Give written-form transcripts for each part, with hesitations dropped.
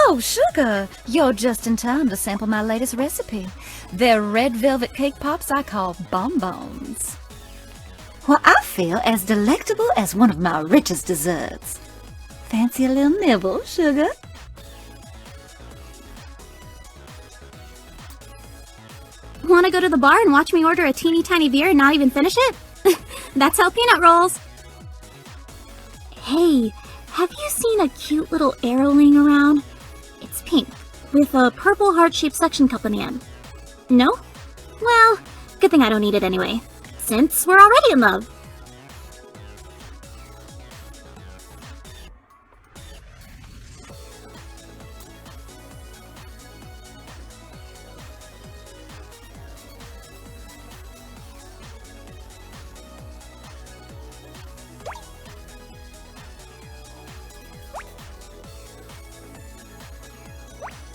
Oh, sugar! You're just in time to sample my latest recipe. They're red velvet cake pops I call bonbons. Well, I feel as delectable as one of my richest desserts. Fancy a little nibble, sugar? Want to go to the bar and watch me order a teeny tiny beer and not even finish it? That's how peanut rolls. Hey, have you seen a cute little arrow laying around? It's pink, with a purple heart-shaped suction cup on the end. No? Well, good thing I don't need it anyway, since we're already in love.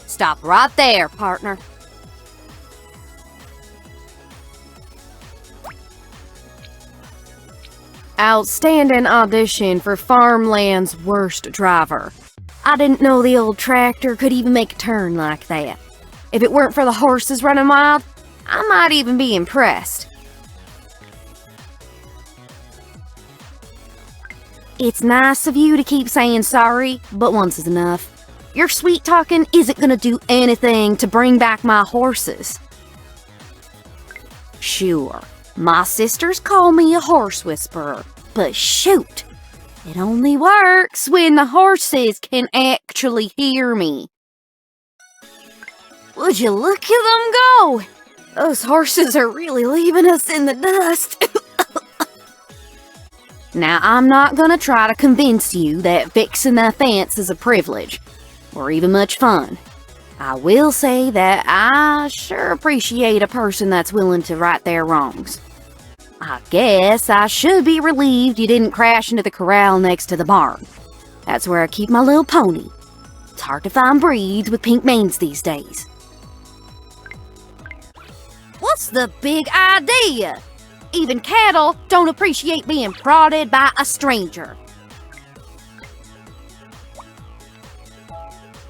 Stop right there, partner. Outstanding audition for Farmland's worst driver. I didn't know the old tractor could even make a turn like that. If it weren't for the horses running wild, I might even be impressed. It's nice of you to keep saying sorry, but once is enough. Your sweet talking isn't gonna do anything to bring back my horses. Sure, my sisters call me a horse whisperer, but shoot, it only works when the horses can actually hear me. Would you look at them go? Those horses are really leaving us in the dust. Now, I'm not gonna try to convince you that fixing the fence is a privilege, or even much fun. I will say that I sure appreciate a person that's willing to right their wrongs. I guess I should be relieved you didn't crash into the corral next to the barn. That's where I keep my little pony. It's hard to find breeds with pink manes these days. What's the big idea? Even cattle don't appreciate being prodded by a stranger.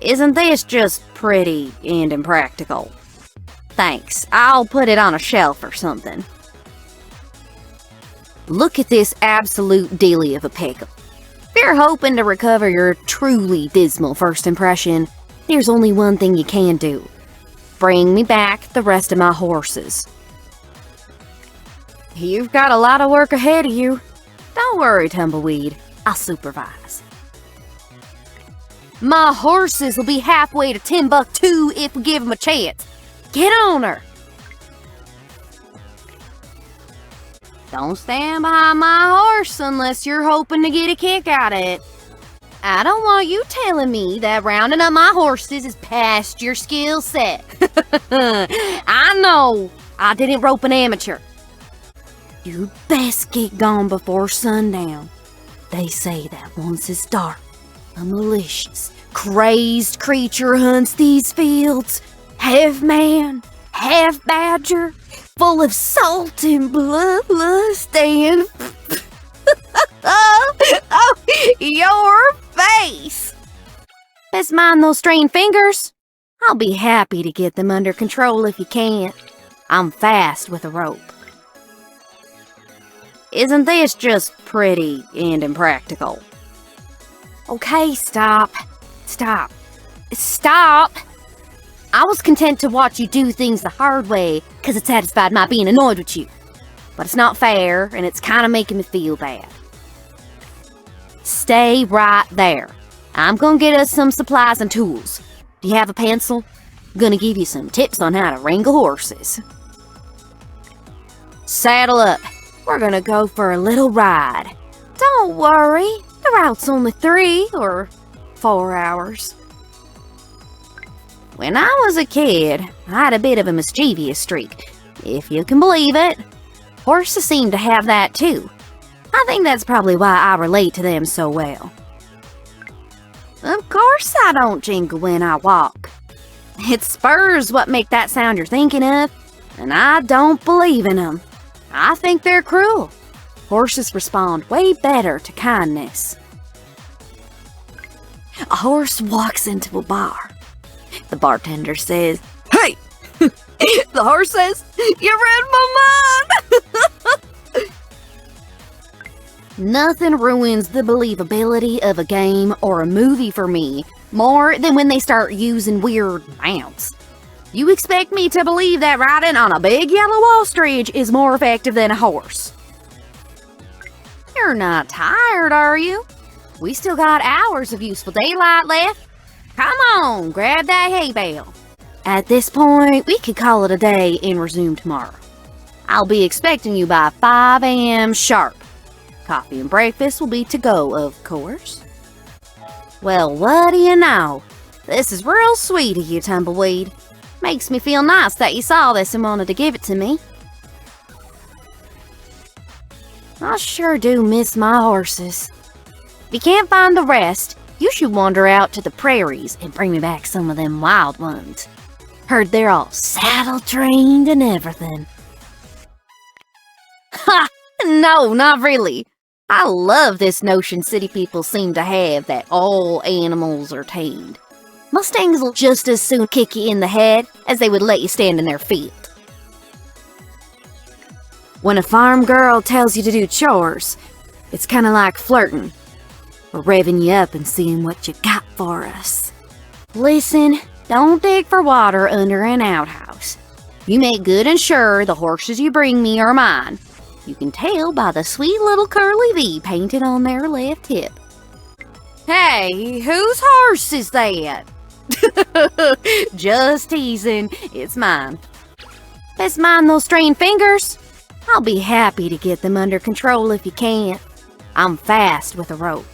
Isn't this just pretty and impractical? Thanks, I'll put it on a shelf or something. Look at this absolute dilly of a pickle. If you're hoping to recover your truly dismal first impression, there's only one thing you can do. Bring me back the rest of my horses. You've got a lot of work ahead of you. Don't worry, Tumbleweed. I'll supervise. My horses will be halfway to Timbuktu if we give them a chance. Get on her! Don't stand behind my horse unless you're hoping to get a kick out of it. I don't want you telling me that rounding up my horses is past your skill set. I know I didn't rope an amateur. You best get gone before sundown. They say that once it's dark, a malicious, crazed creature hunts these fields, half man, half badger, full of salt and bloodlust and... oh, your face! Best mind those strained fingers. I'll be happy to get them under control if you can't. I'm fast with a rope. Isn't this just pretty and impractical? Okay, stop. Stop. Stop! I was content to watch you do things the hard way because it satisfied my being annoyed with you. But it's not fair, and it's kind of making me feel bad. Stay right there. I'm gonna get us some supplies and tools. Do you have a pencil? I'm gonna give you some tips on how to wrangle horses. Saddle up. We're gonna go for a little ride. Don't worry, the route's only 3 or 4 hours. When I was a kid, I had a bit of a mischievous streak, if you can believe it. Horses seem to have that too. I think that's probably why I relate to them so well. Of course I don't jingle when I walk. It's spurs what make that sound you're thinking of, and I don't believe in them. I think they're cruel. Horses respond way better to kindness. A horse walks into a bar. The bartender says, "Hey!" The horse says, "You read my mind!" Nothing ruins the believability of a game or a movie for me more than when they start using weird mounts. You expect me to believe that riding on a big yellow ostrich is more effective than a horse? You're not tired, are you? We still got hours of useful daylight left. Come on, grab that hay bale. At this point, we could call it a day and resume tomorrow. I'll be expecting you by 5 a.m. sharp. Coffee and breakfast will be to go, of course. Well, what do you know? This is real sweet of you, Tumbleweed. Makes me feel nice that you saw this and wanted to give it to me. I sure do miss my horses. If you can't find the rest, you should wander out to the prairies and bring me back some of them wild ones. Heard they're all saddle-trained and everything. Ha! No, not really. I love this notion city people seem to have that all animals are tamed. Mustangs will just as soon kick you in the head as they would let you stand in their field. When a farm girl tells you to do chores, it's kind of like flirting. We're revving you up and seeing what you got for us. Listen, don't dig for water under an outhouse. You make good and sure the horses you bring me are mine. You can tell by the sweet little curly V painted on their left hip. Hey, whose horse is that? Just teasing, it's mine. Let's mind those strained fingers. I'll be happy to get them under control if you can. I'm fast with a rope.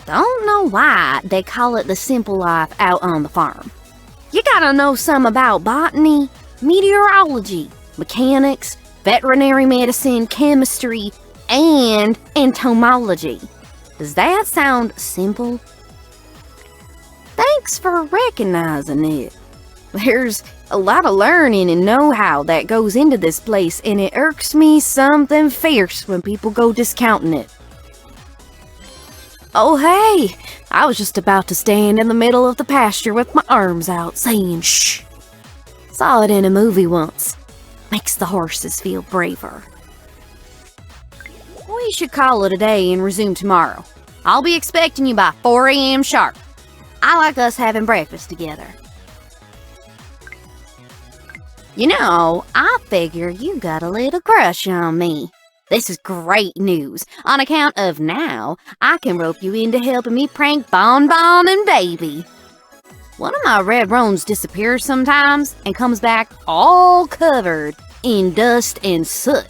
Don't know why they call it the simple life out on the farm. You gotta know some about botany, meteorology, mechanics, veterinary medicine, chemistry, and entomology. Does that sound simple? Thanks for recognizing it. There's a lot of learning and know-how that goes into this place, and it irks me something fierce when people go discounting it. Oh hey, I was just about to stand in the middle of the pasture with my arms out saying shh. Saw it in a movie once. Makes the horses feel braver. We should call it a day and resume tomorrow. I'll be expecting you by 4 a.m. sharp. I like us having breakfast together. You know, I figure you got a little crush on me. This is great news. On account of now, I can rope you into helping me prank Bonbon and Baby. One of my red roans disappears sometimes and comes back all covered in dust and soot.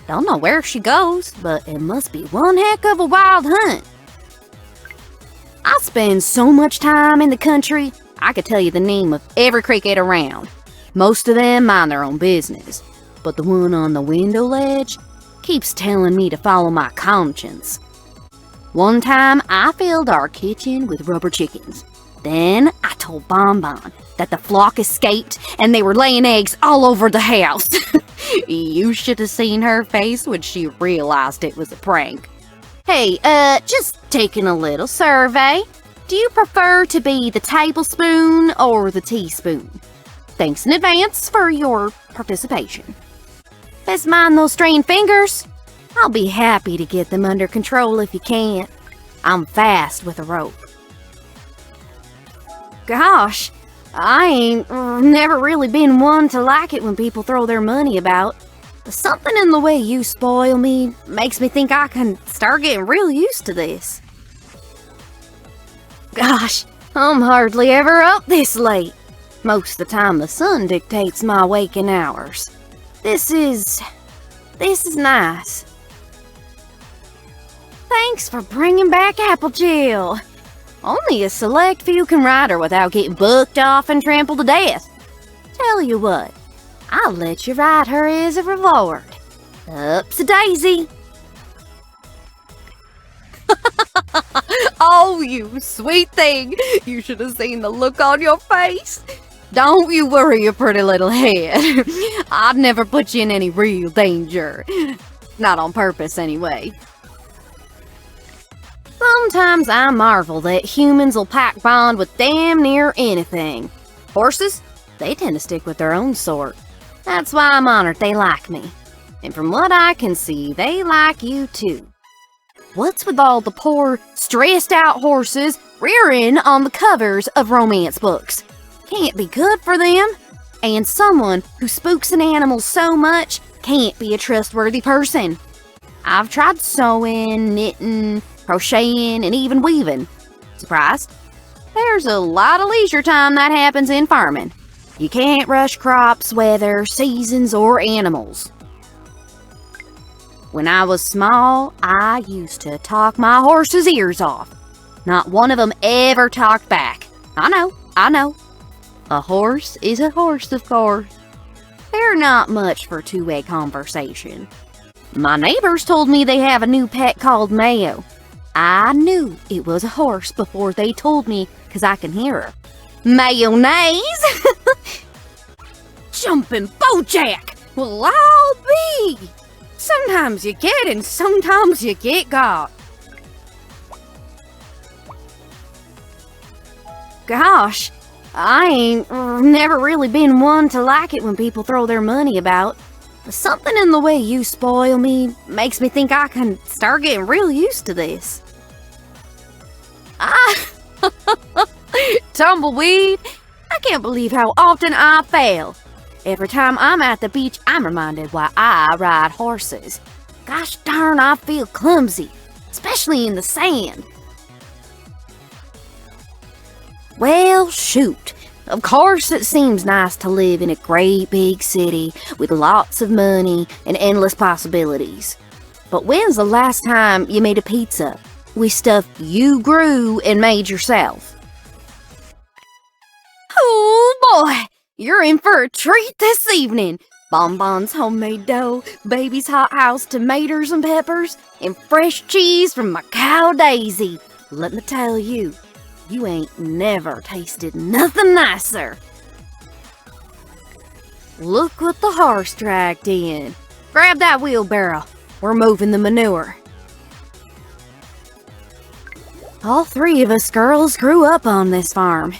Don't know where she goes, but it must be one heck of a wild hunt. I spend so much time in the country, I could tell you the name of every cricket around. Most of them mind their own business, but the one on the window ledge keeps telling me to follow my conscience. One time, I filled our kitchen with rubber chickens. Then, I told Bonbon that the flock escaped and they were laying eggs all over the house. You should have seen her face when she realized it was a prank. Hey, just taking a little survey. Do you prefer to be the tablespoon or the teaspoon? Thanks in advance for your participation. Let's mind those strained fingers. I'll be happy to get them under control if you can. I'm fast with a rope. Gosh, I ain't never really been one to like it when people throw their money about. But something in the way you spoil me makes me think I can start getting real used to this. Gosh, I'm hardly ever up this late. Most of the time the sun dictates my waking hours. This is nice. Thanks for bringing back Applejail. Only a select few can ride her without getting bucked off and trampled to death. Tell you what, I'll let you ride her as a reward. Ups-a-daisy. Oh, you sweet thing. You should have seen the look on your face. Don't you worry your pretty little head. I'd never put you in any real danger. Not on purpose, anyway. Sometimes I marvel that humans will pack bond with damn near anything. Horses, they tend to stick with their own sort. That's why I'm honored they like me. And from what I can see, they like you too. What's with all the poor, stressed-out horses rearing on the covers of romance books? Can't be good for them. And someone who spooks an animal so much can't be a trustworthy person. I've tried sewing, knitting, crocheting, and even weaving. Surprised? There's a lot of leisure time that happens in farming. You can't rush crops, weather, seasons, or animals. When I was small, I used to talk my horse's ears off. Not one of them ever talked back. I know. A horse is a horse, of course. They're not much for two-way conversation. My neighbors told me they have a new pet called Mayo. I knew it was a horse before they told me, 'cause I can hear her. Mayonnaise! Jumping Bojack! Well, I'll be! Sometimes you get and sometimes you get got. Gosh, I ain't never really been one to like it when people throw their money about. But something in the way you spoil me makes me think I can start getting real used to this. Tumbleweed, I can't believe how often I fail. Every time I'm at the beach, I'm reminded why I ride horses. Gosh darn, I feel clumsy, especially in the sand. Well, shoot. Of course it seems nice to live in a great big city with lots of money and endless possibilities. But when's the last time you made a pizza with stuff you grew and made yourself? Oh boy, you're in for a treat this evening. Bonbons, homemade dough, baby's hot house tomatoes and peppers, and fresh cheese from my cow Daisy. Let me tell you, you ain't never tasted nothing nicer. Look what the horse dragged in. Grab that wheelbarrow. We're moving the manure. All three of us girls grew up on this farm.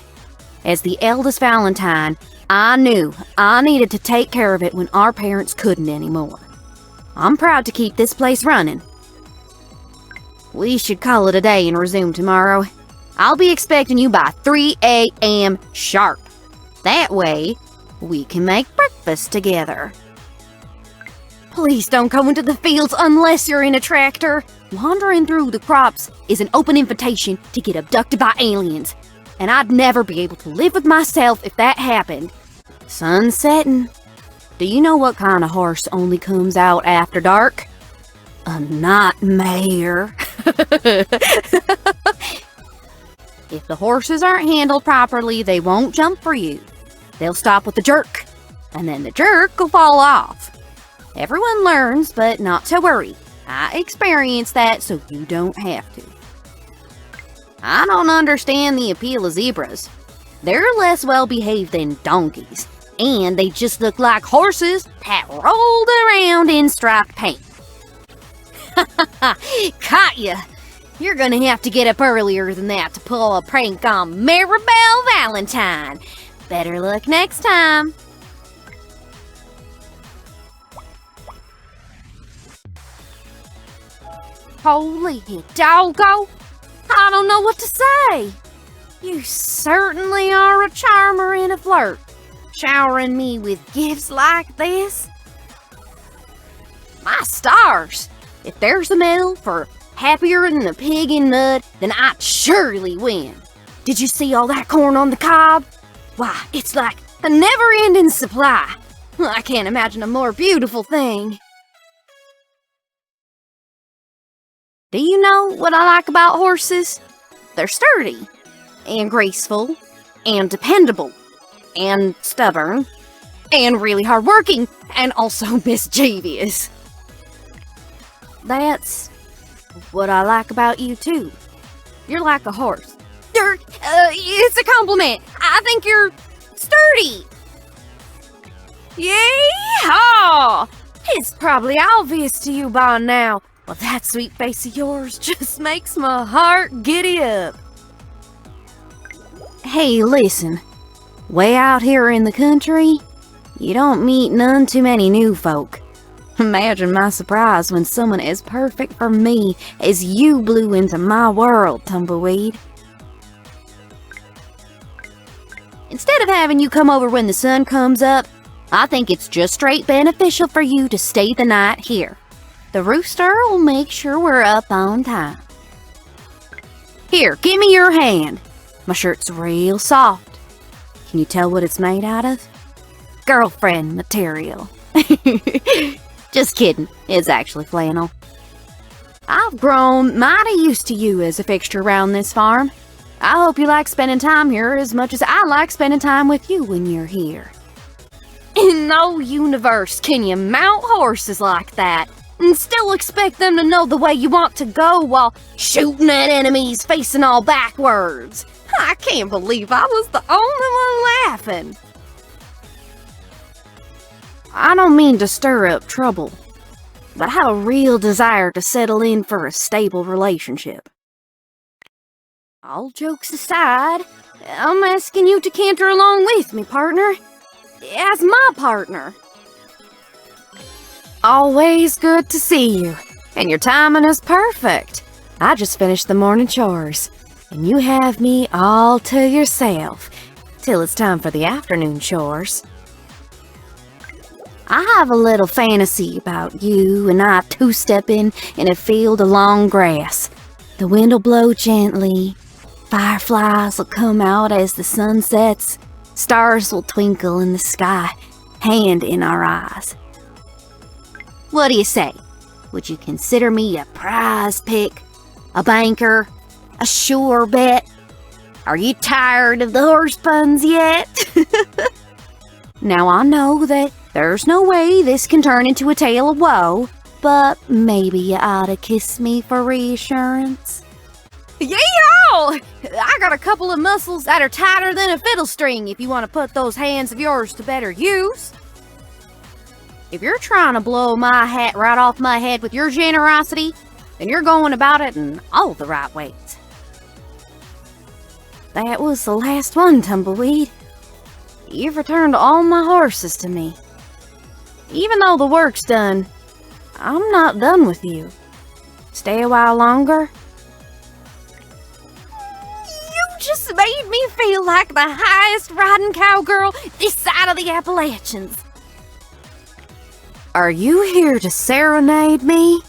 As the eldest Valentine, I knew I needed to take care of it when our parents couldn't anymore. I'm proud to keep this place running. We should call it a day and resume tomorrow. I'll be expecting you by 3 a.m. sharp. That way, we can make breakfast together. Please don't go into the fields unless you're in a tractor. Wandering through the crops is an open invitation to get abducted by aliens. And I'd never be able to live with myself if that happened. Sun's setting. Do you know what kind of horse only comes out after dark? A nightmare. If the horses aren't handled properly, they won't jump for you. They'll stop with a jerk, and then the jerk will fall off. Everyone learns, but not to worry. I experienced that, so you don't have to. I don't understand the appeal of zebras. They're less well-behaved than donkeys, and they just look like horses that rolled around in striped paint. Caught ya! You're gonna have to get up earlier than that to pull a prank on Marybelle Valentine. Better luck next time. Holy doggo! I don't know what to say. You certainly are a charmer and a flirt, showering me with gifts like this. My stars! If there's a medal for happier than a pig in mud, then I'd surely win. Did you see all that corn on the cob? Why, it's like a never-ending supply. I can't imagine a more beautiful thing. Do you know what I like about horses? They're sturdy, and graceful, and dependable, and stubborn, and really hardworking, and also mischievous. That's what I like about you, too. You're like a horse. It's a compliment. I think you're sturdy. Yeehaw! It's probably obvious to you by now, Well, that sweet face of yours just makes my heart giddy up. Hey, listen. Way out here in the country, you don't meet none too many new folk. Imagine my surprise when someone as perfect for me as you blew into my world, Tumbleweed. Instead of having you come over when the sun comes up, I think it's just straight beneficial for you to stay the night here. The rooster will make sure we're up on time. Here, give me your hand. My shirt's real soft. Can you tell what it's made out of? Girlfriend material. Just kidding, it's actually flannel. I've grown mighty used to you as a fixture around this farm. I hope you like spending time here as much as I like spending time with you when you're here. In no universe can you mount horses like that and still expect them to know the way you want to go while shooting at enemies facing all backwards. I can't believe I was the only one laughing. I don't mean to stir up trouble, but I have a real desire to settle in for a stable relationship. All jokes aside, I'm asking you to canter along with me, partner. As my partner. Always good to see you, and your timing is perfect. I just finished the morning chores, and you have me all to yourself till it's time for the afternoon chores. I have a little fantasy about you and I two-stepping in a field of long grass. The wind will blow gently, fireflies will come out as the sun sets, stars will twinkle in the sky, hand in our eyes. What do you say? Would you consider me a prize pick, a banker, a sure bet? Are you tired of the horse puns yet? Now I know that there's no way this can turn into a tale of woe, but maybe you ought to kiss me for reassurance. Yeah! I got a couple of muscles that are tighter than a fiddle string if you want to put those hands of yours to better use. If you're trying to blow my hat right off my head with your generosity, then you're going about it in all the right ways. That was the last one, Tumbleweed. You've returned all my horses to me. Even though the work's done, I'm not done with you. Stay a while longer? You just made me feel like the highest riding cowgirl this side of the Appalachians. Are you here to serenade me?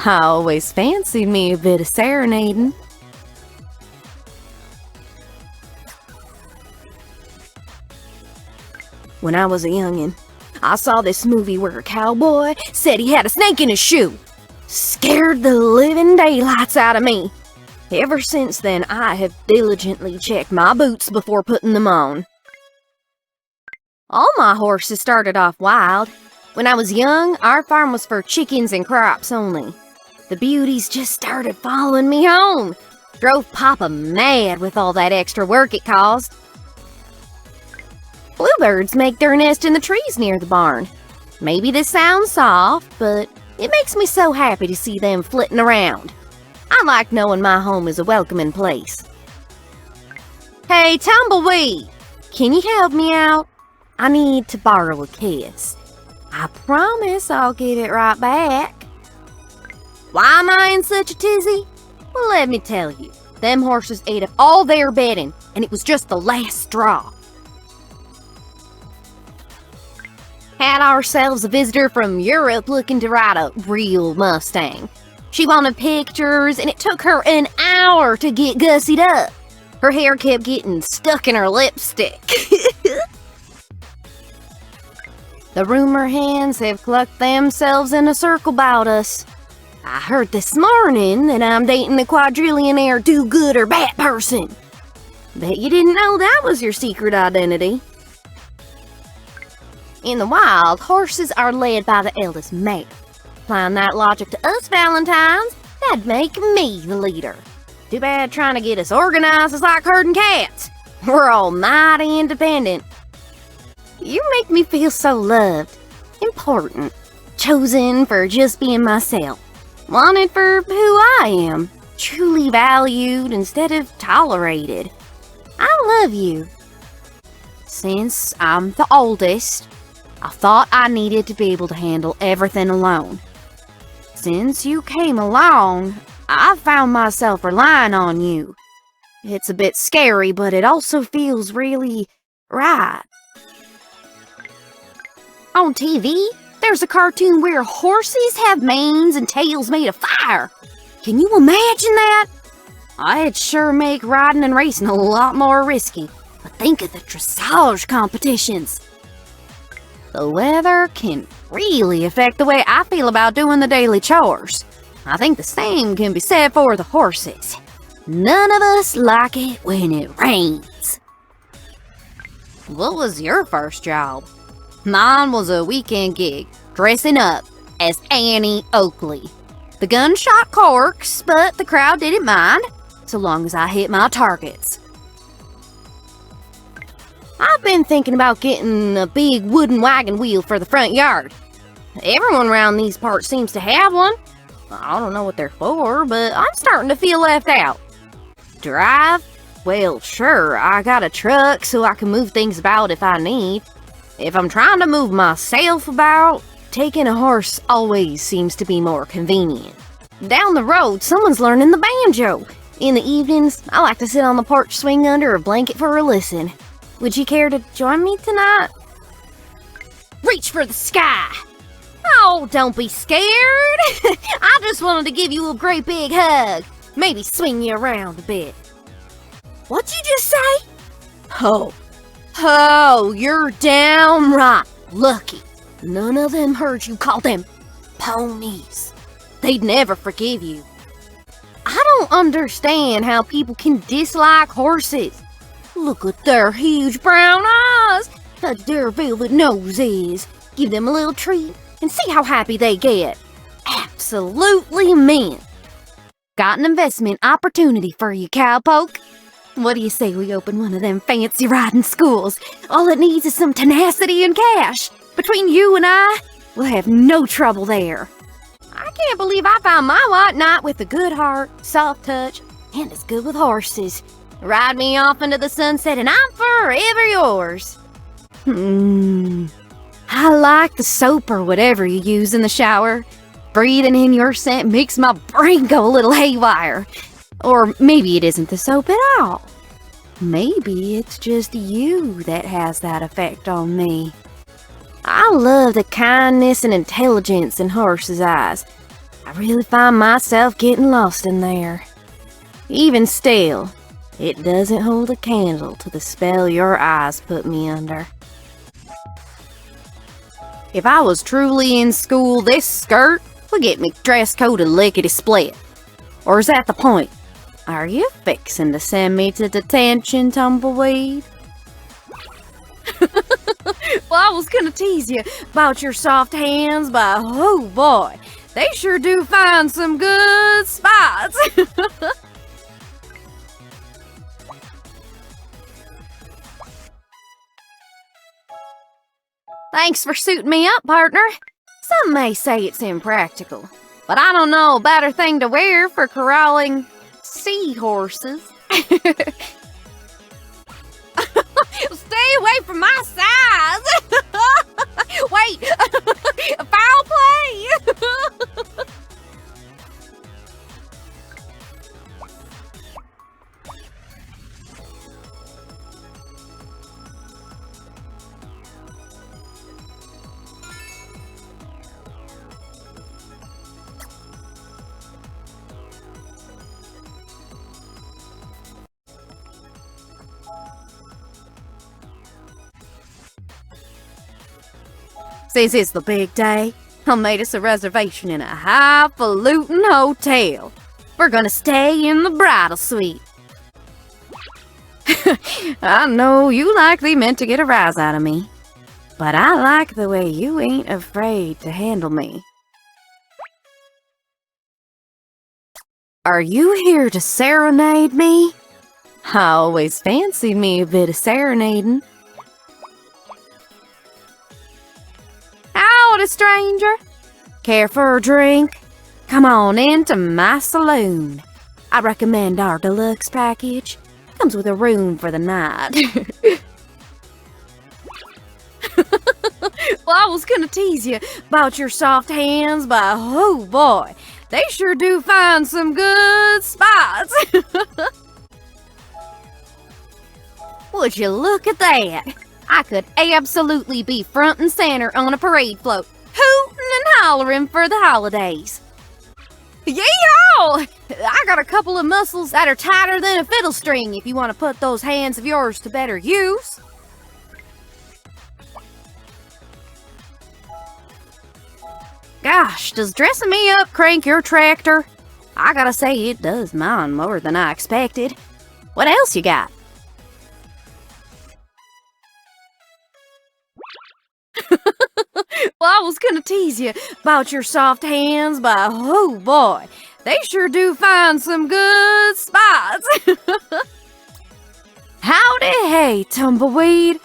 I always fancied me a bit of serenading. When I was a youngin', I saw this movie where a cowboy said he had a snake in his shoe. Scared the living daylights out of me. Ever since then, I have diligently checked my boots before putting them on. All my horses started off wild. When I was young, our farm was for chickens and crops only. The beauties just started following me home. Drove Papa mad with all that extra work it caused. Bluebirds make their nest in the trees near the barn. Maybe this sounds soft, but it makes me so happy to see them flitting around. I like knowing my home is a welcoming place. Hey, Tumbleweed, can you help me out? I need to borrow a kiss. I promise I'll get it right back. Why am I in such a tizzy? Well, let me tell you. Them horses ate up all their bedding, and it was just the last straw. Had ourselves a visitor from Europe looking to ride a real Mustang. She wanted pictures, and it took her an hour to get gussied up. Her hair kept getting stuck in her lipstick. The rumor hens have clucked themselves in a circle about us. I heard this morning that I'm dating a quadrillionaire do-good or bad person. Bet you didn't know that was your secret identity. In the wild, horses are led by the eldest male. Applying that logic to us Valentines, that'd make me the leader. Too bad trying to get us organized is like herding cats. We're all mighty independent. You make me feel so loved, important, chosen for just being myself. Wanted for who I am. Truly valued instead of tolerated. I love you. Since I'm the oldest, I thought I needed to be able to handle everything alone. Since you came along, I found myself relying on you. It's a bit scary, but it also feels really right. On TV, there's a cartoon where horses have manes and tails made of fire. Can you imagine that? I'd sure make riding and racing a lot more risky. But think of the dressage competitions. The weather can really affect the way I feel about doing the daily chores. I think the same can be said for the horses. None of us like it when it rains. What was your first job? Mine was a weekend gig, dressing up as Annie Oakley. The gun shot corks, but the crowd didn't mind, so long as I hit my targets. I've been thinking about getting a big wooden wagon wheel for the front yard. Everyone around these parts seems to have one. I don't know what they're for, but I'm starting to feel left out. Drive? Well, sure, I got a truck so I can move things about if I need. If I'm trying to move myself about, taking a horse always seems to be more convenient. Down the road, someone's learning the banjo. In the evenings, I like to sit on the porch swing under a blanket for a listen. Would you care to join me tonight? Reach for the sky! Oh, don't be scared! I just wanted to give you a great big hug. Maybe swing you around a bit. What'd you just say? Oh, you're downright lucky. None of them heard you call them ponies. They'd never forgive you. I don't understand how people can dislike horses. Look at their huge brown eyes, how their velvet noses. Give them a little treat and see how happy they get. Absolutely mint. Got an investment opportunity for you, cowpoke. What do you say we open one of them fancy riding schools? All it needs is some tenacity and cash. Between you and I, we'll have no trouble there. I can't believe I found my white knight with a good heart, soft touch, and is good with horses. Ride me off into the sunset and I'm forever yours. I like the soap or whatever you use in the shower. Breathing in your scent makes my brain go a little haywire. Or maybe it isn't the soap at all. Maybe it's just you that has that effect on me. I love the kindness and intelligence in horses' eyes. I really find myself getting lost in there. Even still, it doesn't hold a candle to the spell your eyes put me under. If I was truly in school, this skirt would get me dress coded lickety-split. Or is that the point? Are you fixing to send me to detention, tumbleweed? Well, I was gonna tease you about your soft hands, but oh boy, they sure do find some good spots. Thanks for suiting me up, partner. Some may say it's impractical, but I don't know a better thing to wear for corralling seahorses. Stay away from my size! Wait! Foul play! Since it's the big day, I made us a reservation in a highfalutin hotel. We're gonna stay in the bridal suite. I know you likely meant to get a rise out of me, but I like the way you ain't afraid to handle me. Are you here to serenade me? I always fancied me a bit of serenading. Howdy, stranger. Care for a drink? Come on into my saloon. I recommend our deluxe package. Comes with a room for the night. Well, I was gonna tease you about your soft hands, but oh boy, they sure do find some good spots. Would you look at that? I could absolutely be front and center on a parade float, hooting and hollering for the holidays. Yeehaw! I got a couple of muscles that are tighter than a fiddle string if you want to put those hands of yours to better use. Gosh, does dressing me up crank your tractor? I gotta say, it does mine more than I expected. What else you got? Well, I was gonna tease you about your soft hands, but oh boy, they sure do find some good spots. Howdy hey, tumbleweed.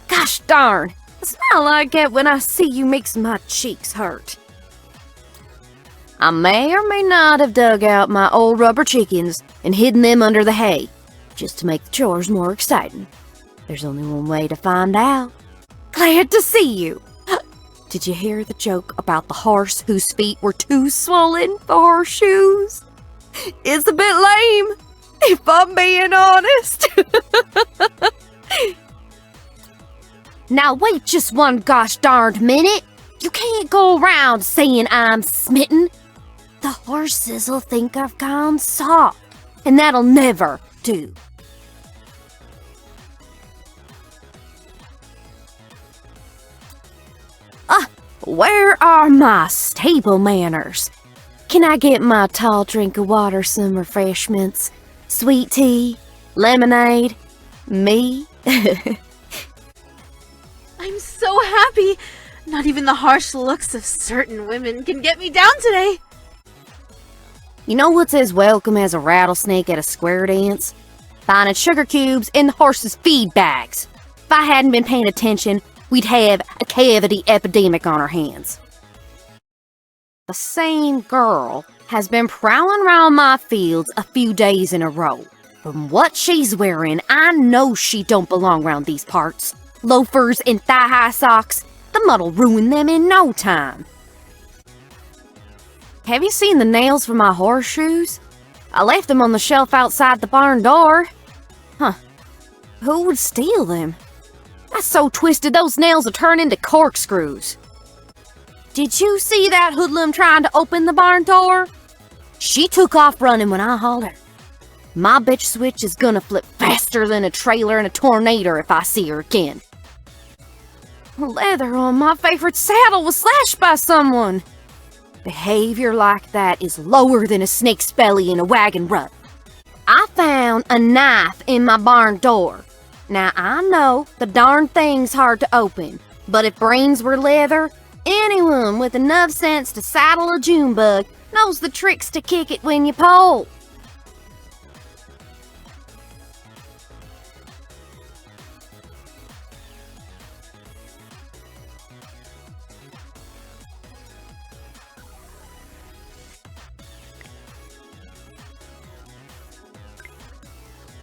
Gosh darn, the smell I get when I see you makes my cheeks hurt. I may or may not have dug out my old rubber chickens and hidden them under the hay, just to make the chores more exciting. There's only one way to find out. Glad to see you. Did you hear the joke about the horse whose feet were too swollen for horseshoes? It's a bit lame, if I'm being honest. Now wait just one gosh darned minute. You can't go around saying I'm smitten. The horses'll think I've gone soft, and that'll never do. Where are my stable manners? Can I get my tall drink of water, some refreshments, sweet tea, lemonade, me? I'm so happy. Not even the harsh looks of certain women can get me down today. You know what's as welcome as a rattlesnake at a square dance? Finding sugar cubes in the horse's feed bags. If I hadn't been paying attention, we'd have a cavity epidemic on our hands. The same girl has been prowling around my fields a few days in a row. From what she's wearing, I know she don't belong around these parts. Loafers and thigh-high socks, the mud'll ruin them in no time. Have you seen the nails for my horseshoes? I left them on the shelf outside the barn door. Huh. Who would steal them? That's so twisted those nails will turn into corkscrews. Did you see that hoodlum trying to open the barn door? She took off running when I hollered. My bitch switch is gonna flip faster than a trailer in a tornado if I see her again. The leather on my favorite saddle was slashed by someone. Behavior like that is lower than a snake's belly in a wagon rut. I found a knife in my barn door. Now, I know the darn thing's hard to open, but if brains were leather, anyone with enough sense to saddle a June bug knows the tricks to kick it when you pull.